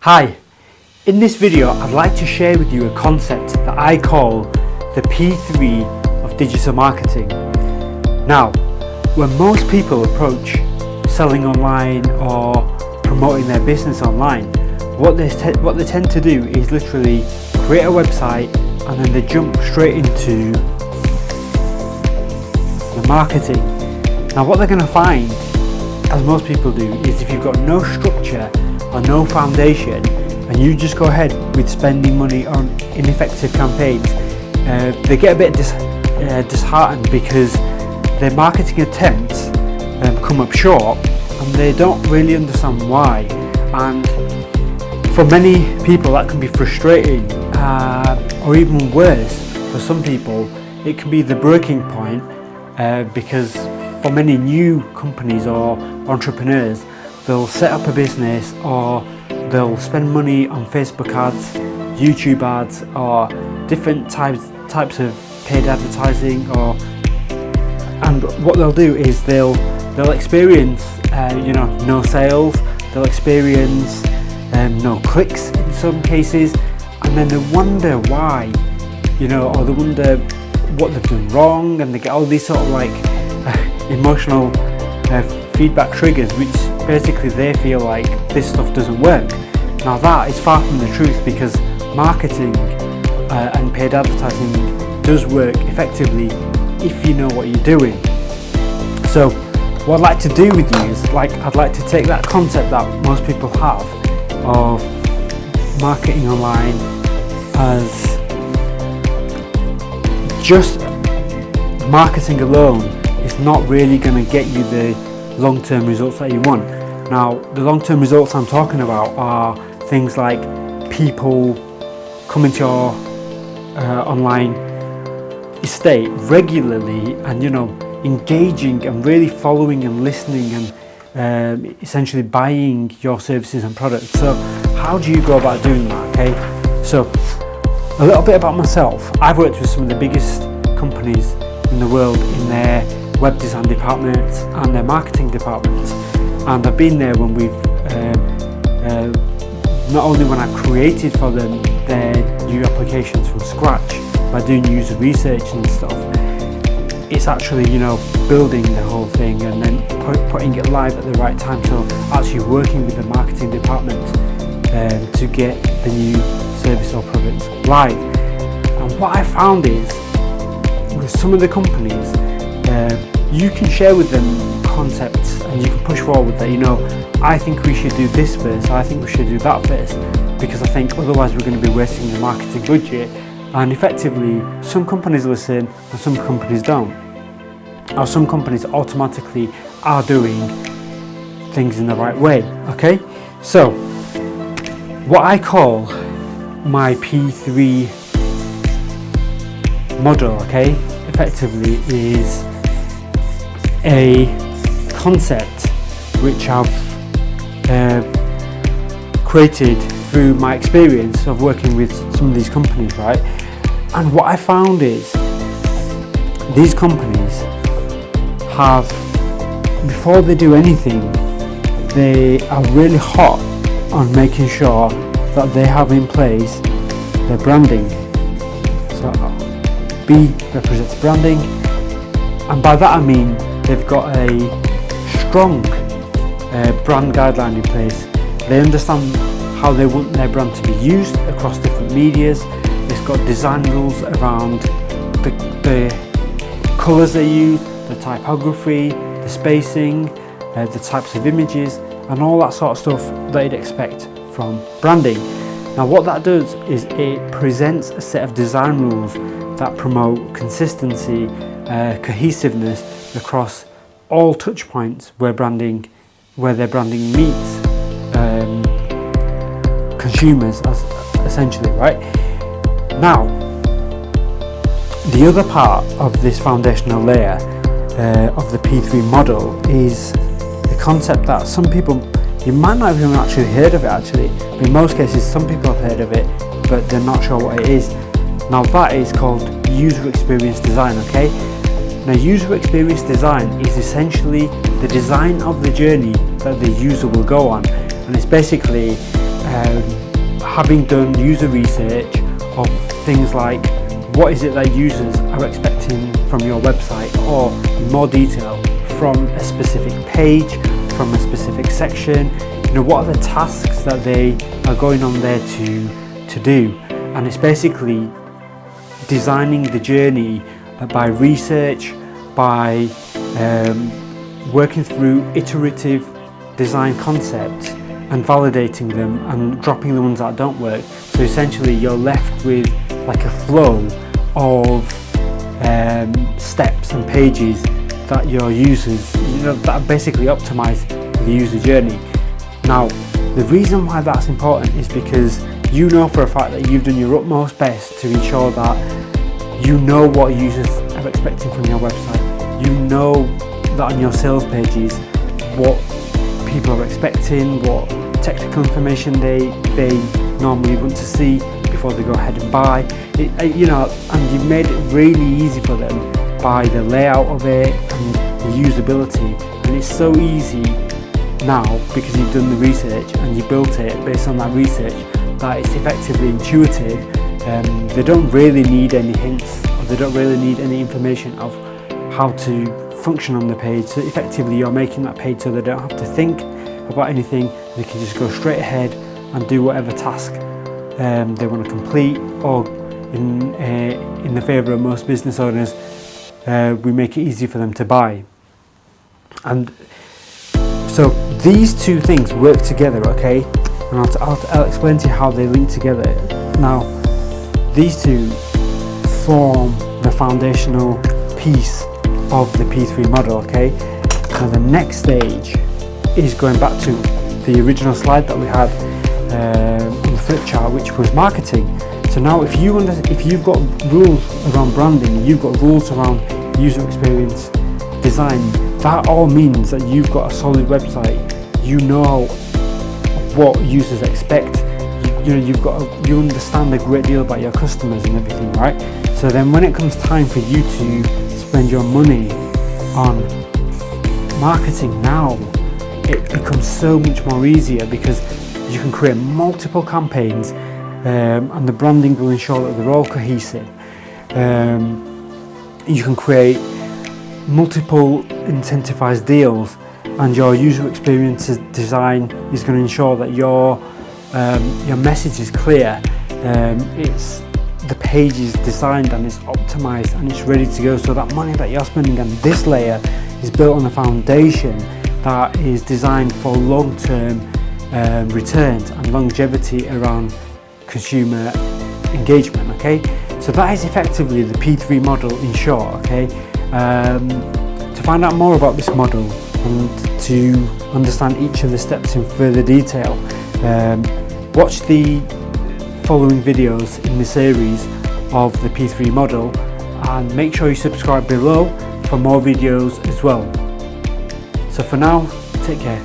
Hi, in this video I'd like to share with you a concept that I call the P3 of digital marketing. Now, when most people approach selling online or promoting their business online, what they tend to do is literally create a website and then they jump straight into the marketing. Now what they're going to find, as most people do, is if you've got no structure or no foundation and you just go ahead with spending money on ineffective campaigns, they get a bit disheartened because their marketing attempts come up short and they don't really understand why. And for many people that can be frustrating, or even worse, for some people it can be the breaking point, because for many new companies or entrepreneurs, they'll set up a business or they'll spend money on Facebook ads, YouTube ads, or different types of paid advertising, and what they'll do is they'll experience no sales, they'll experience no clicks in some cases, and then they wonder why, or they wonder what they've done wrong, and they get all these sort of like emotional feedback triggers, which basically they feel like this stuff doesn't work. Now that is far from the truth, because marketing and paid advertising does work effectively if you know what you're doing. So what I'd like to do with you is I'd like to take that concept that most people have of marketing online as just marketing alone is not really going to get you the long-term results that you want. Now, the long-term results I'm talking about are things like people coming to your online estate regularly and engaging and really following and listening and essentially buying your services and products. So how do you go about doing that? Okay, so a little bit about myself. I've worked with some of the biggest companies in the world in their web design departments and their marketing departments, and I've been there when we've not only when I've created for them their new applications from scratch by doing user research and stuff. It's actually building the whole thing and then putting it live at the right time, so actually working with the marketing department to get the new service or product live. And what I found is with some of the companies, you can share with them concepts and you can push forward that I think we should do this first, I think we should do that first, because I think otherwise we're going to be wasting the marketing budget. And effectively some companies listen and some companies don't, or some companies automatically are doing things in the right way. Okay, so what I call my P3 model, okay, effectively is a concept which I've created through my experience of working with some of these companies, right? And what I found is these companies have, before they do anything, they are really hot on making sure that they have in place their branding. So B represents branding, and by that I mean they've got a strong brand guideline in place. They understand how they want their brand to be used across different medias. It's got design rules around the colours they use, the typography, the spacing, the types of images, and all that sort of stuff that you'd expect from branding. Now what that does is it presents a set of design rules that promote consistency, cohesiveness across all touch points where their branding meets consumers, as essentially, right? Now, the other part of this foundational layer of the P3 model is the concept that some people, you might not have even actually heard of it actually, but in most cases some people have heard of it but they're not sure what it is. Now that is called user experience design, okay? Now user experience design is essentially the design of the journey that the user will go on, and it's basically having done user research of things like what is it that users are expecting from your website, or in more detail from a specific page, from a specific section, what are the tasks that they are going on there to do. And it's basically designing the journey by research, by working through iterative design concepts and validating them and dropping the ones that don't work. So essentially you're left with like a flow of steps and pages that your users, that are basically optimized for the user journey. Now, the reason why that's important is because you know for a fact that you've done your utmost best to ensure that you know what users are expecting from your website. You know that on your sales pages what people are expecting, what technical information they normally want to see before they go ahead and buy it, and you've made it really easy for them by the layout of it and the usability. And it's so easy now because you've done the research and you built it based on that research that it's effectively intuitive. They don't really need any hints, or they don't really need any information of how to function on the page. So effectively you're making that page so they don't have to think about anything. They can just go straight ahead and do whatever task they want to complete, or in the favour of most business owners, we make it easy for them to buy. And so these two things work together, okay? And I'll explain to you how they link together. Now, these two form the foundational piece of the P3 model, okay? So the next stage is going back to the original slide that we had on the flip chart, which was marketing. So now if you've got rules around branding, you've got rules around user experience design, that all means that you've got a solid website. You know what users expect. You understand a great deal about your customers and everything, right? So then when it comes time for you to spend your money on marketing, now it becomes so much more easier because you can create multiple campaigns, and the branding will ensure that they're all cohesive. You can create multiple incentivized deals, and your user experience design is going to ensure that your message is clear. The page is designed and it's optimized and it's ready to go. So that money that you're spending on this layer is built on a foundation that is designed for long-term returns and longevity around consumer engagement, okay? So that is effectively the P3 model in short, okay? To find out more about this model and to understand each of the steps in further detail, watch the following videos in the series of the P3 model, and make sure you subscribe below for more videos as well. So for now, take care.